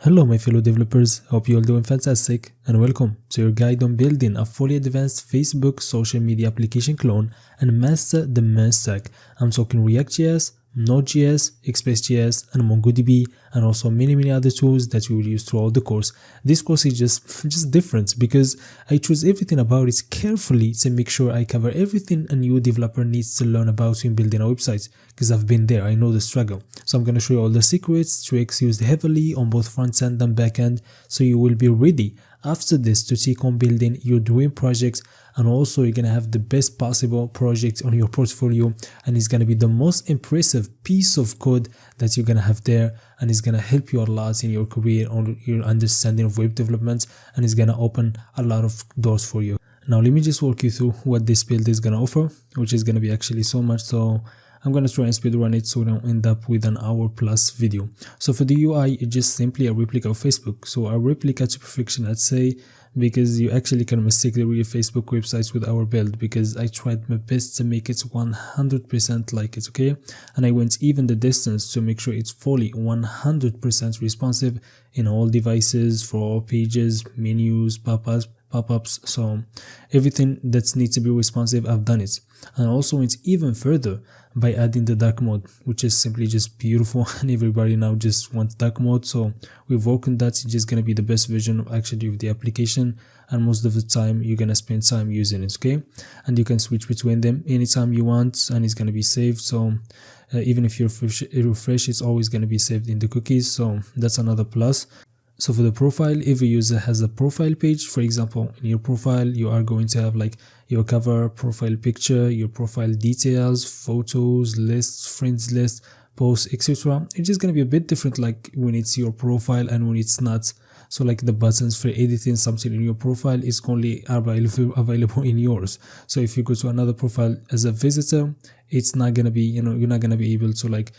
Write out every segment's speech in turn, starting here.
Hello my fellow developers, hope you all doing fantastic and welcome to your guide on building a fully advanced Facebook social media application clone and master the Mern stack. I'm talking React.js, Node.js, Express.js and mongodb, and also many other tools that we will use throughout the course. This course is just different because I choose everything about it carefully to make sure I cover everything a new developer needs to learn about when building a website, because I've been there, I know the struggle. So I'm going to show you all the secrets, tricks used heavily on both front end and back end, so you will be ready after this to take on building your dream projects, and also you're going to have the best possible project on your portfolio, and it's going to be the most impressive piece of code that you're going to have there, and it's going to help you a lot in your career or your understanding of web development, and it's going to open a lot of doors for you. Now let me just walk you through what this build is going to offer, which is going to be actually so much, so I'm going to try and speedrun it so we don't end up with an hour-plus video. So for the UI, it's just simply a replica of Facebook. So a replica to perfection, I'd say, because you actually can mistake the real Facebook websites with our build, because I tried my best to make it 100% like it, okay? And I went even the distance to make sure it's fully 100% responsive in all devices, for all pages, menus, pop-ups, so everything that needs to be responsive, I've done it. And also went even further by adding the dark mode, which is simply just beautiful, and everybody now just wants dark mode, so we've worked on that. It's just going to be the best version actually of the application, and most of the time you're going to spend time using it, okay? And you can switch between them anytime you want, and it's going to be saved, so even if you refresh, it's always going to be saved in the cookies, so that's another plus. So for the profile, every user has a profile page. For example, in your profile, you are going to have like your cover, profile picture, your profile details, photos, lists, friends list, posts, etc. It's just going to be a bit different like when it's your profile and when it's not. So like the buttons for editing something in your profile is only available in yours. So if you go to another profile as a visitor, it's not gonna be, you're not gonna be able to like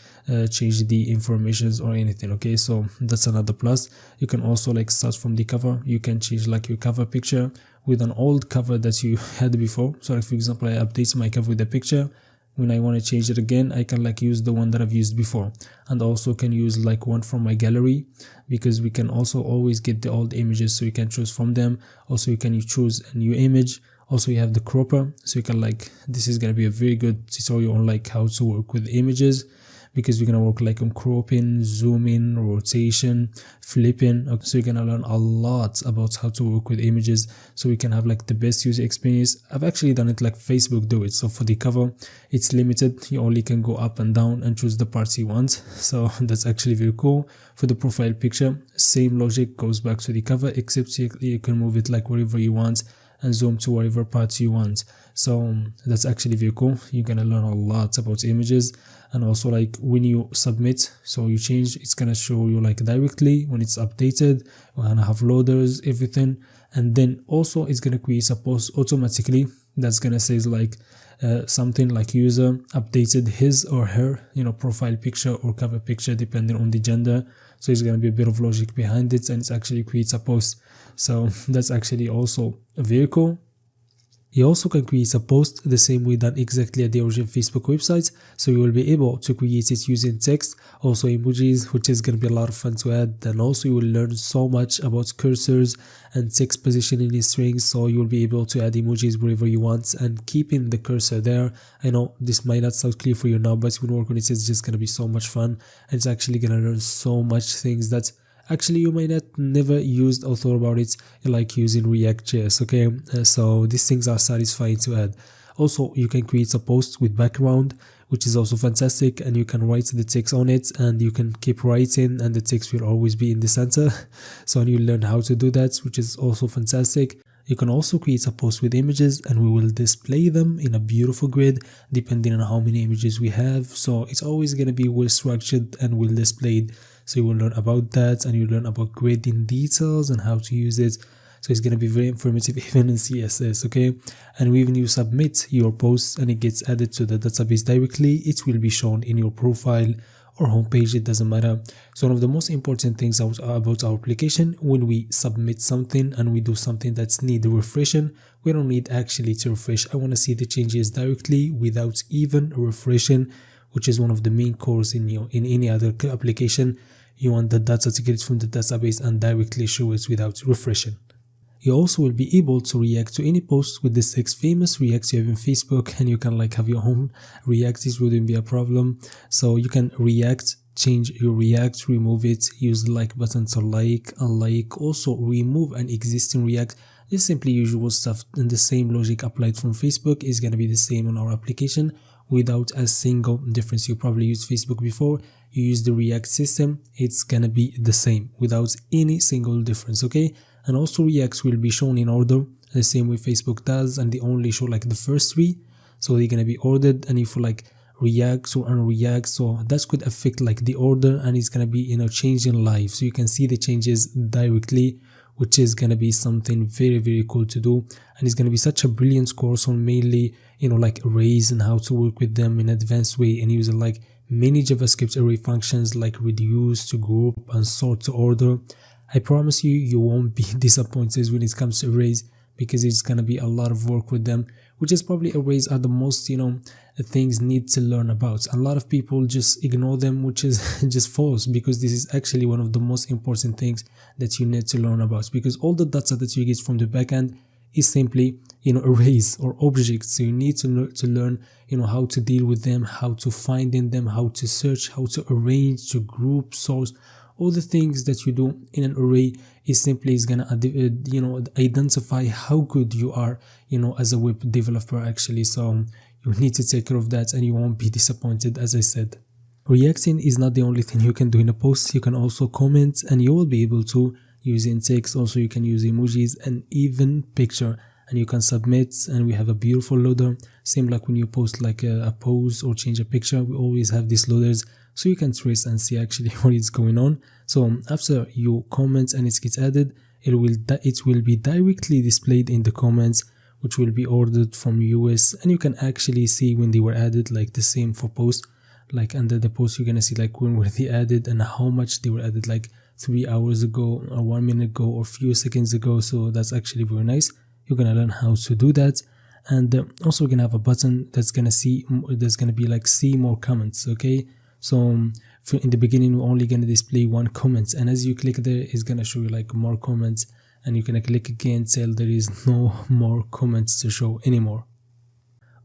change the informations or anything, okay? So that's another plus. You can also like start from the cover. You can change like your cover picture with an old cover that you had before. So like for example, I update my cover with a picture. When I want to change it again, I can like use the one that I've used before, and also can use like one from my gallery, because we can also always get the old images, so you can choose from them. Also you can choose a new image. Also you have the cropper, so you can like, this is going to be a very good tutorial on like how to work with images, because we're going to work like on cropping, zooming, rotation, flipping. Okay, so you're going to learn a lot about how to work with images, so we can have like the best user experience. I've actually done it like Facebook do it. So for the cover, it's limited. You only can go up and down and choose the parts you want, so that's actually very cool. For the profile picture, same logic goes back to the cover, except you can move it like wherever you want and zoom to whatever parts you want. So that's actually very cool. You're gonna learn a lot about images. And also like when you submit, so you change, it's gonna show you like directly when it's updated. We're gonna have loaders, everything, and then also it's gonna create a post automatically that's gonna say like something like user updated his or her profile picture or cover picture depending on the gender. So it's gonna be a bit of logic behind it, and it actually creates a post. So that's actually also very cool. You also can create a post the same way that exactly at the original Facebook website, so you will be able to create it using text, also emojis, which is going to be a lot of fun to add. And also you will learn so much about cursors and text positioning in strings, so you will be able to add emojis wherever you want and keeping the cursor there. I know this might not sound clear for you now, but when you work on it, it's just going to be so much fun, and it's actually going to learn so much things that actually you might not never used or thought about it, like using React.js, okay? So these things are satisfying to add. Also, you can create a post with background, which is also fantastic, and you can write the text on it, and you can keep writing, and the text will always be in the center. So you learn how to do that, which is also fantastic. You can also create a post with images, and we will display them in a beautiful grid depending on how many images we have. So it's always going to be well structured and well displayed. So you will learn about that, and you learn about grading details and how to use it. So it's going to be very informative even in CSS, okay? And when you submit your post and it gets added to the database directly, it will be shown in your profile or homepage, it doesn't matter. So one of the most important things about our application, when we submit something and we do something that's need refreshing, we don't need actually to refresh. I want to see the changes directly without even refreshing, which is one of the main cores in any other application. you want the data to get it from the database and directly show it without refreshing. You also will be able to react to any post with the 6 famous reacts you have in Facebook, and you can like have your own reacts. This wouldn't be a problem. So you can react, change your react, remove it, use the like button to like, unlike, also remove an existing react. This simply usual stuff, and the same logic applied from Facebook is going to be the same on our application without a single difference. You probably used Facebook before, you use the React system, it's going to be the same without any single difference, okay? And also reacts will be shown in order, the same way Facebook does, and they only show like the first 3, so they're gonna be ordered. And if you like reacts or unreact, so that could affect like the order, and it's gonna be changing live, so you can see the changes directly, which is gonna be something very cool to do. And it's gonna be such a brilliant course on mainly like arrays and how to work with them in an advanced way, and using like many JavaScript array functions like reduce to group and sort to order. I promise you won't be disappointed when it comes to arrays, because it's gonna be a lot of work with them, which is probably arrays are the most things need to learn about. A lot of people just ignore them, which is just false, because this is actually one of the most important things that you need to learn about, because all the data that you get from the backend is simply arrays or objects. So you need to learn how to deal with them, how to find in them, how to search, how to arrange, to group, source. All the things that you do in an array is gonna identify how good you are as a web developer actually. So you need to take care of that, and you won't be disappointed. As I said, reacting is not the only thing you can do in a post. You can also comment, and you will be able to use in text. Also you can use emojis and even picture, and you can submit, and we have a beautiful loader, same like when you post like a post or change a picture. We always have these loaders, so you can trace and see actually what is going on. So after you comment and it gets added, it will be directly displayed in the comments, which will be ordered from US, and you can actually see when they were added. Like the same for post, like under the post you're gonna see like when were they added and how much they were added, like 3 hours ago or 1 minute ago or few seconds ago. So that's actually very nice. You're gonna learn how to do that. And also we're gonna have a button that's gonna be like see more comments, okay? So in the beginning we're only gonna display 1 comment, and as you click there it's gonna show you like more comments, and you're gonna click again till there is no more comments to show anymore.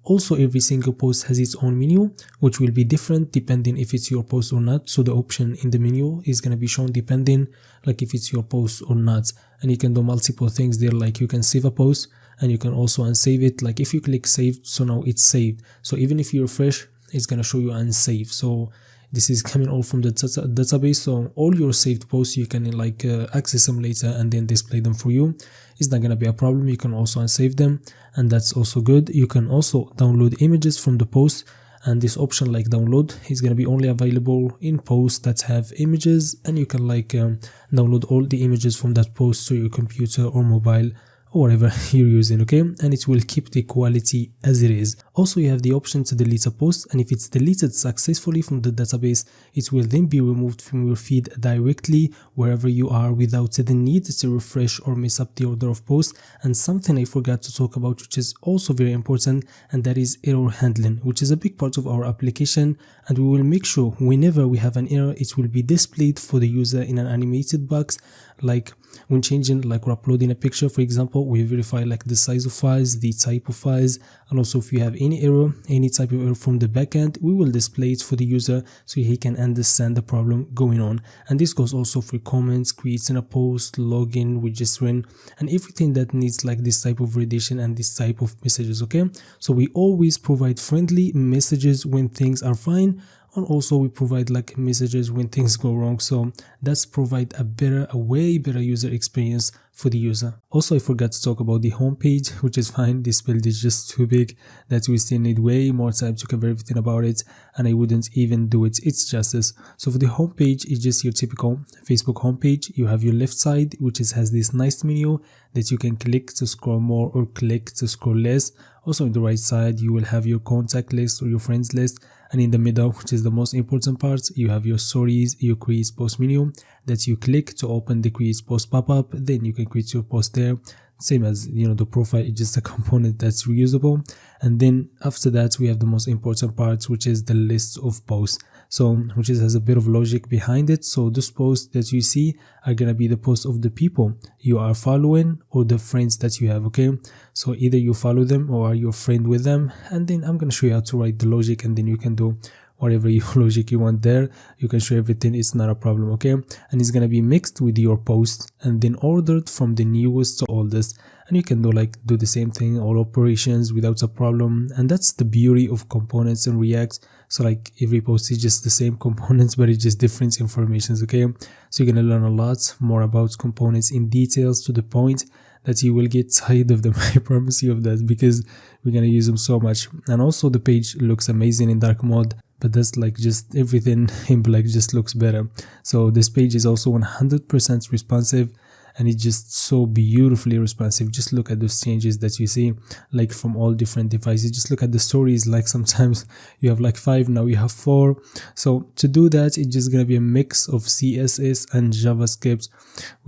Also, every single post has its own menu, which will be different depending if it's your post or not. So the option in the menu is going to be shown depending like if it's your post or not. And you can do multiple things there, like you can save a post, and you can also unsave it. Like if you click save, so now it's saved. So even if you refresh, it's going to show you unsave. So this is coming all from the database. So all your saved posts, you can like access them later and then display them for you. It's not going to be a problem. You can also unsave them, and that's also good. You can also download images from the post, and this option like download is going to be only available in posts that have images, and you can like download all the images from that post to your computer or mobile or whatever you're using, okay? And it will keep the quality as it is. Also, you have the option to delete a post, and if it's deleted successfully from the database, it will then be removed from your feed directly wherever you are without the need to refresh or mess up the order of posts. And something I forgot to talk about, which is also very important, and that is error handling, which is a big part of our application, and we will make sure whenever we have an error, it will be displayed for the user in an animated box. Like when changing, like we're uploading a picture, for example, we verify like the size of files, the type of files, and also if you have any error, any type of error from the backend, we will display it for the user so he can understand the problem going on. And this goes also for comments, creating a post, login, registering, and everything that needs like this type of validation and this type of messages, okay? So we always provide friendly messages when things are fine, and also we provide like messages when things go wrong. So that's provide a way better user experience for the user. Also, I forgot to talk about the homepage, which is fine. This build is just too big that we still need way more time to cover everything about it, and I wouldn't even do it its justice. So for the homepage, it's just your typical Facebook homepage. You have your left side, which has this nice menu that you can click to scroll more or click to scroll less. Also on the right side, you will have your contact list or your friends list. And in the middle, which is the most important part, you have your stories, your create post menu that you click to open the create post pop-up. Then you can create your post there. Same as, the profile is just a component that's reusable. And then after that, we have the most important part, which is the list of posts. so which has a bit of logic behind it. So those posts that you see are gonna be the posts of the people you are following or the friends that you have, okay? So either you follow them or are you a friend with them, and then I'm gonna show you how to write the logic, and then you can do whatever logic you want there. You can show everything, it's not a problem, okay? And it's gonna be mixed with your post and then ordered from the newest to oldest, and you can do the same thing, all operations without a problem. And that's the beauty of components in React. So like every post is just the same components, but it's just different informations, okay? So you're gonna learn a lot more about components in details, to the point that you will get tired of them. I promise you of that, because we're gonna use them so much. And also the page looks amazing in dark mode, but that's like just everything in black just looks better. So this page is also 100% responsive, and it's just so beautifully responsive. Just look at those changes that you see, like from all different devices. Just look at the stories, like sometimes you have like 5, now you have 4. So to do that, it's just gonna be a mix of CSS and JavaScript,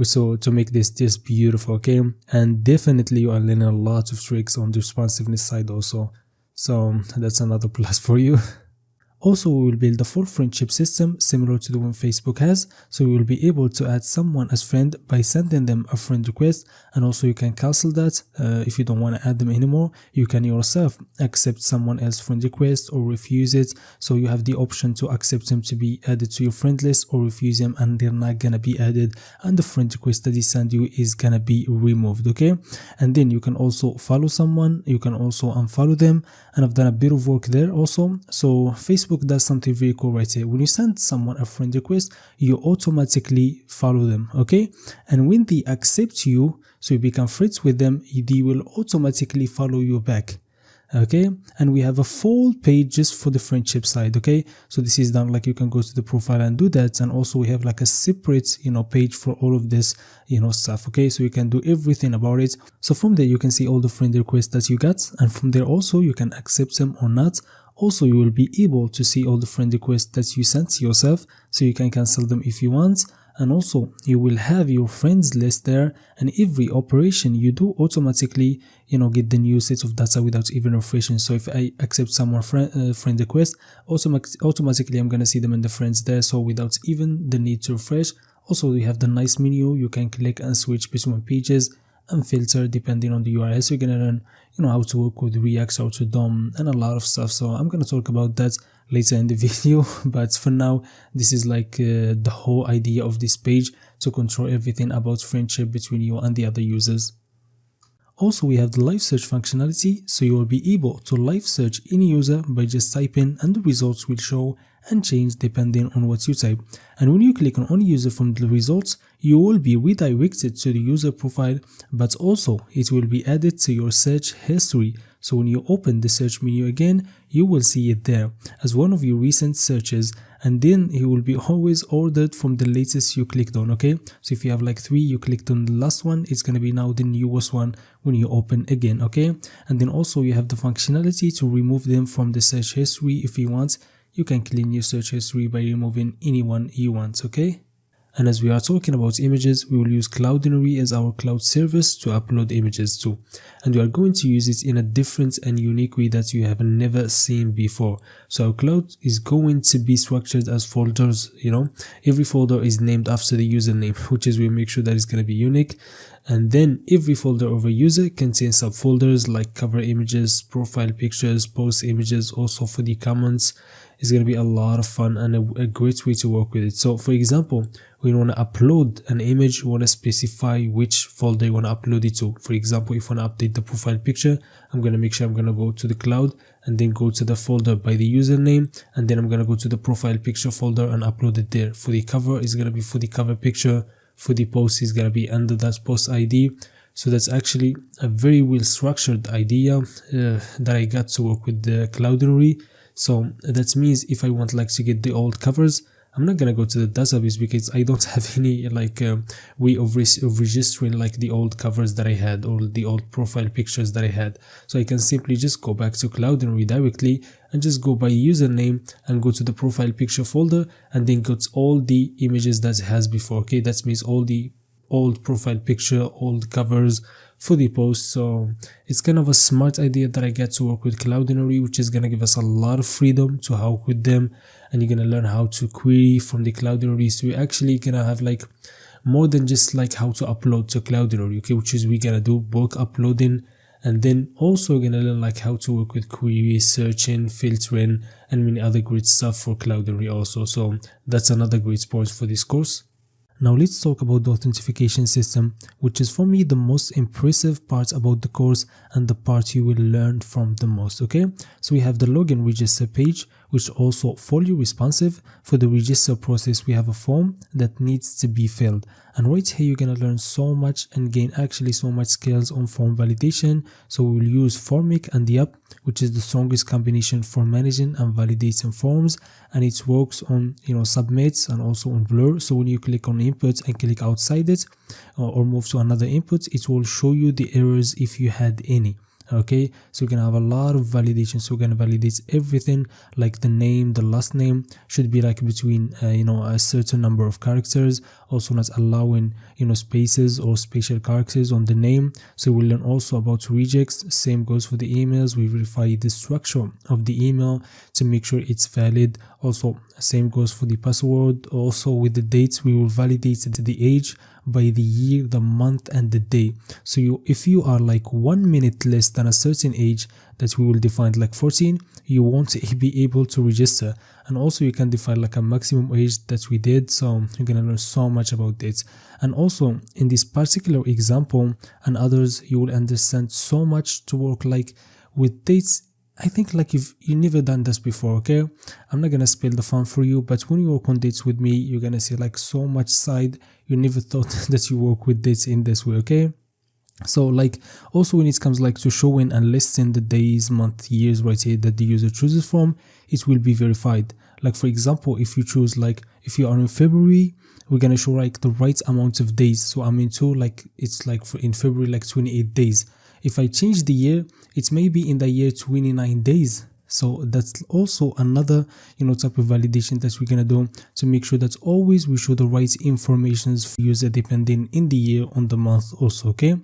so to make this just beautiful, okay? And definitely you are learning a lot of tricks on the responsiveness side also, so that's another plus for you. Also, we will build a full friendship system similar to the one Facebook has, so you will be able to add someone as friend by sending them a friend request, and also you can cancel that if you don't want to add them anymore. You can yourself accept someone else's friend request or refuse it, so you have the option to accept them to be added to your friend list, or refuse them and they're not gonna be added, and the friend request that they send you is gonna be removed, okay? And then you can also follow someone, you can also unfollow them, and I've done a bit of work there also. So Facebook does something very cool right here. When you send someone a friend request, you automatically follow them, okay? And when they accept you, so you become friends with them, they will automatically follow you back, okay? And we have a full page just for the friendship side, okay? So this is done, like you can go to the profile and do that, and also we have like a separate page for all of this stuff, okay? So you can do everything about it. So from there you can see all the friend requests that you got, and from there also you can accept them or not. Also, you will be able to see all the friend requests that you sent yourself, so you can cancel them if you want. And also you will have your friends list there, and every operation you do automatically get the new set of data without even refreshing. So if I accept someone friend request, automatically I'm gonna see them in the friends there, so without even the need to refresh. Also, we have the nice menu, you can click and switch between pages and filter depending on the URL. So you're gonna learn how to work with React, how to DOM, and a lot of stuff. So I'm gonna talk about that later in the video, but for now this is like the whole idea of this page, to control everything about friendship between you and the other users. Also, we have the live search functionality, so you will be able to live search any user by just typing, and the results will show and change depending on what you type. And when you click on any user from the results, you will be redirected to the user profile, but also it will be added to your search history. So when you open the search menu again, you will see it there as one of your recent searches, and then it will be always ordered from the latest you clicked on, okay? So if you have like 3, you clicked on the last one, it's gonna be now the newest one when you open again, okay? And then also you have the functionality to remove them from the search history if you want. You can clean your search history by removing anyone you want, okay? And as we are talking about images, we will use Cloudinary as our cloud service to upload images to. And we are going to use it in a different and unique way that you have never seen before. So our cloud is going to be structured as folders, Every folder is named after the username, which is we make sure that it's going to be unique. And then every folder of a user contains subfolders like cover images, profile pictures, post images, also for the comments. It's going to be a lot of fun and a great way to work with it. So for example, when you want to upload an image, you want to specify which folder you want to upload it to. For example, if you want to update the profile picture, I'm going to make sure I'm going to go to the cloud and then go to the folder by the username, and then I'm going to go to the profile picture folder and upload it there. For the cover, it's going to be for the cover picture. For the post, is going to be under that post ID. So that's actually a very well structured idea that I got to work with the Cloudinary. So that means if I want to get the old covers, I'm not gonna go to the database because I don't have any way of registering the old covers that I had or the old profile pictures that I had. So I can simply just go back to Cloudinary directly and just go by username and go to the profile picture folder and then go to all the images that it has before. Okay, that means all the old profile picture, old covers for the post. So it's kind of a smart idea that I get to work with Cloudinary, which is gonna give us a lot of freedom to work with them, and you're gonna learn how to query from the Cloudinary. So you're actually gonna have like more than just like how to upload to Cloudinary, okay, which is we're gonna do bulk uploading, and then also we're gonna learn like how to work with query, searching, filtering, and many other great stuff for Cloudinary also. So that's another great point for this course. Now let's talk about the authentication system, which is for me the most impressive part about the course and the part you will learn from the most, okay? So we have the login register page, which also fully responsive. For the register process, we have a form that needs to be filled. And right here, you're gonna learn so much and gain actually so much skills on form validation. So we will use Formic and the app, which is the strongest combination for managing and validating forms, and it works on submits and also on blur. So when you click on input and click outside it or move to another input, it will show you the errors if you had any. Okay, so we're gonna have a lot of validation. So we're gonna validate everything, like the name, the last name should be like between a certain number of characters, also not allowing spaces or spatial characters on the name. So we'll learn also about regex. Same goes for the emails. We verify the structure of the email to make sure it's valid. Also same goes for the password. Also with the dates, we will validate the age by the year, the month, and the day. So if you are like 1 minute less than a certain age that we will define like 14, you won't be able to register. And also you can define like a maximum age that we did. So you're gonna learn so much about dates. And also in this particular example and others, you will understand so much to work like with dates. I think like if you never done this before, okay? I'm not gonna spill the fun for you, but when you work on dates with me, you're gonna see like so much side you never thought that you work with dates in this way, okay? So like also when it comes like to showing and listing the days, month, years right here that the user chooses from, it will be verified. Like for example, if you choose like if you are in February, we're gonna show like the right amount of days. So I'm into like it's like for in February like 28 days. If I change the year, it's maybe in the year 29 days. So that's also another type of validation that we're gonna do to make sure that always we show the right informations for user depending in the year on the month also, okay?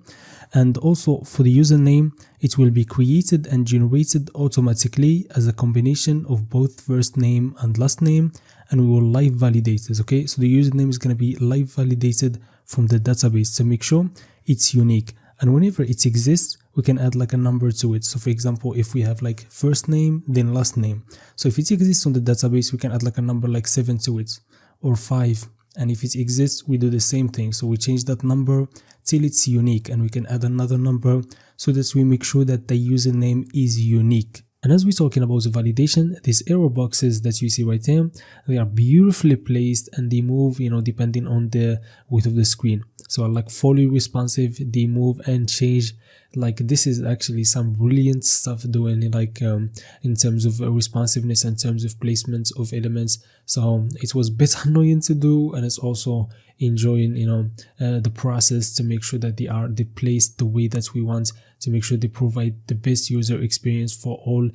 And also for the username, it will be created and generated automatically as a combination of both first name and last name, and we will live validate this, okay? So the username is gonna be live validated from the database to make sure it's unique. And whenever it exists, we can add like a number to it. So for example, if we have like first name, then last name. So if it exists on the database, we can add like a number like 7 to it or 5. And if it exists, we do the same thing. So we change that number till it's unique, and we can add another number so that we make sure that the username is unique. And as we're talking about the validation, these error boxes that you see right here, they are beautifully placed and they move, depending on the width of the screen. So like fully responsive, they move and change. Like this is actually some brilliant stuff doing like in terms of responsiveness, in terms of placement of elements. So it was a bit annoying to do, and it's also enjoying the process to make sure that they placed the way that we want, to make sure they provide the best user experience for all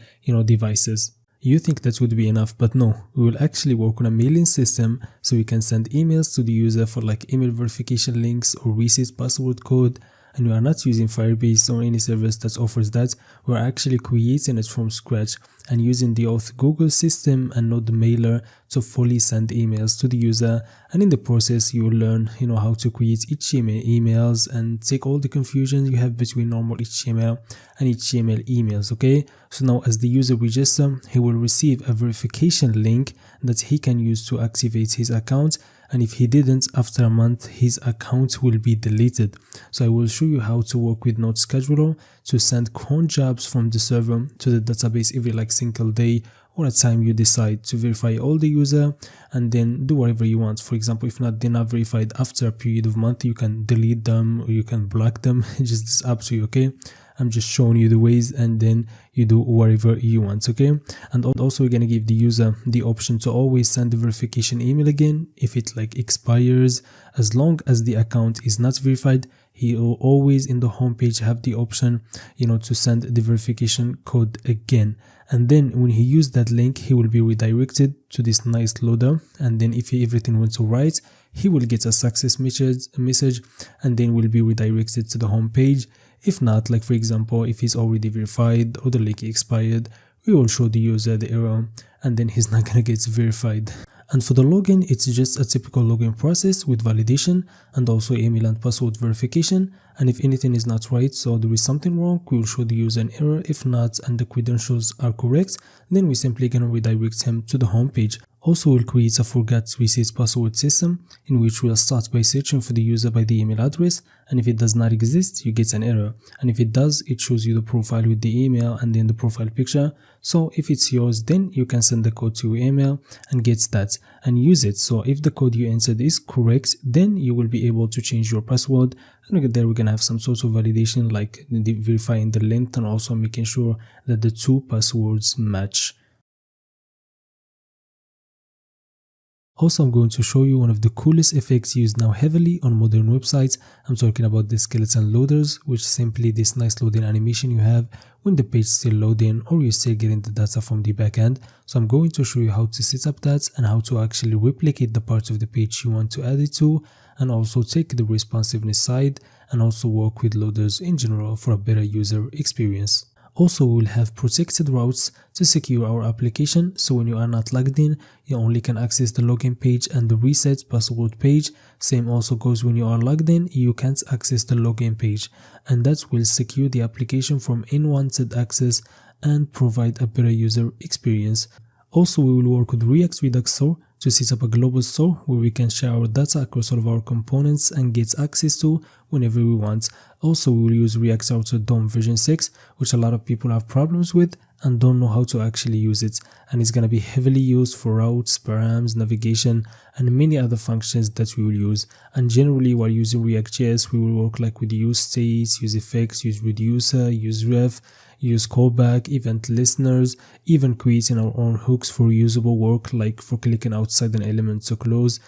devices. You think that would be enough, but no, we will actually work on a mailing system so we can send emails to the user for like email verification links or reset password code. And we are not using Firebase or any service that offers that. We're actually creating it from scratch and using the Auth Google system and not the mailer to fully send emails to the user. And in the process, you will learn, how to create HTML emails and take all the confusion you have between normal HTML and HTML emails, okay? So now as the user register, he will receive a verification link that he can use to activate his account. And if he didn't, after a month, his account will be deleted. So I will show you how to work with Node Scheduler to send cron jobs from the server to the database every like single day or a time you decide to verify all the user, and then do whatever you want. For example, if they're not verified after a period of month, you can delete them or you can block them. It's up to you, okay? I'm just showing you the ways, and then you do whatever you want, okay? And also we're gonna give the user the option to always send the verification email again if it like expires. As long as the account is not verified, he will always in the homepage have the option to send the verification code again. And then when he used that link, he will be redirected to this nice loader, and then if everything went all right, he will get a success message and then will be redirected to the home page. If not, like for example, if he's already verified or the link expired, we will show the user the error and then he's not gonna get verified. And for the login, it's just a typical login process with validation and also email and password verification. And if anything is not right, so there is something wrong, we will show the user an error. If not, and the credentials are correct, then we're simply gonna redirect him to the home page. Also, we'll create a forgot reset password system in which we'll start by searching for the user by the email address, and if it does not exist, you get an error, and if it does, it shows you the profile with the email and then the profile picture. So if it's yours, then you can send the code to your email and get that and use it. So if the code you entered is correct, then you will be able to change your password, and there we're gonna have some sort of validation like verifying the length and also making sure that the two passwords match. Also, I'm going to show you one of the coolest effects used now heavily on modern websites. I'm talking about the skeleton loaders, which is simply this nice loading animation you have when the page is still loading or you're still getting the data from the backend. So I'm going to show you how to set up that and how to actually replicate the parts of the page you want to add it to, and also take the responsiveness side and also work with loaders in general for a better user experience. Also, we will have protected routes to secure our application, so when you are not logged in, you only can access the login page and the reset password page. Same also goes when you are logged in, you can't access the login page, and that will secure the application from unwanted access and provide a better user experience. Also, we will work with React Redux store to set up a global store where we can share our data across all of our components and get access to whenever we want. Also, we will use React Router DOM version 6, which a lot of people have problems with and don't know how to actually use it. And it's going to be heavily used for routes, params, navigation, and many other functions that we will use. And generally, while using React.js, we will work like with use states, use effects, use reducer, use ref, use callback, event listeners, even creating our own hooks for usable work, like for clicking outside an element to close,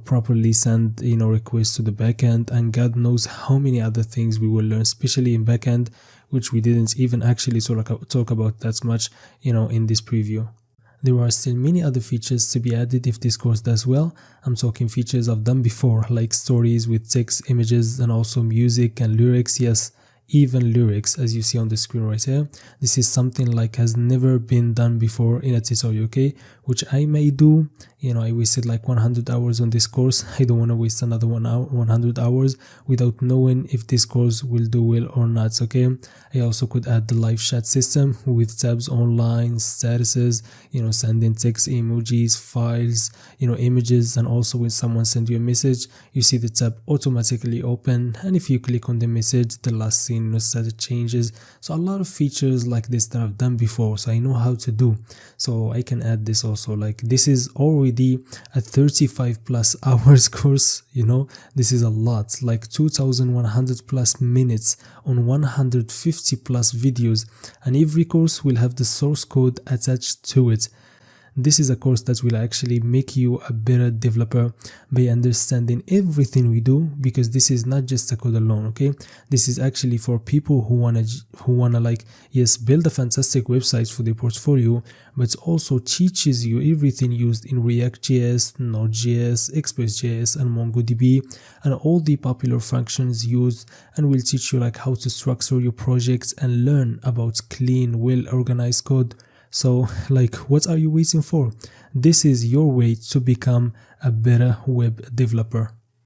properly send, requests to the backend, and God knows how many other things we will learn, especially in backend, which we didn't even actually talk about that much, in this preview. There are still many other features to be added if this course does well. I'm talking features I've done before, like stories with text, images, and also music and lyrics. Yes, even lyrics, as you see on the screen right here. This is something like has never been done before in a tutorial, okay, which I may do. I wasted like 100 hours on this course. I don't want to waste another 100 hours without knowing if this course will do well or not, okay. I also could add the live chat system with tabs online, statuses, sending text, emojis, files, images, and also when someone sends you a message, you see the tab automatically open, and if you click on the message, the last scene status changes. So a lot of features like this that I've done before, so I know how to do. So I can add this also. Like, this is already a 35 plus hours course. This is a lot, like 2100 plus minutes on 150 plus videos, and every course will have the source code attached to it. This is a course that will actually make you a better developer by understanding everything we do, because this is not just a code alone, okay? This is actually for people who wanna like, yes, build a fantastic website for their portfolio, but also teaches you everything used in React.js, Node.js, Express.js, and MongoDB, and all the popular functions used, and will teach you like how to structure your projects and learn about clean, well-organized code. So, like, what are you waiting for? This is your way to become a better web developer.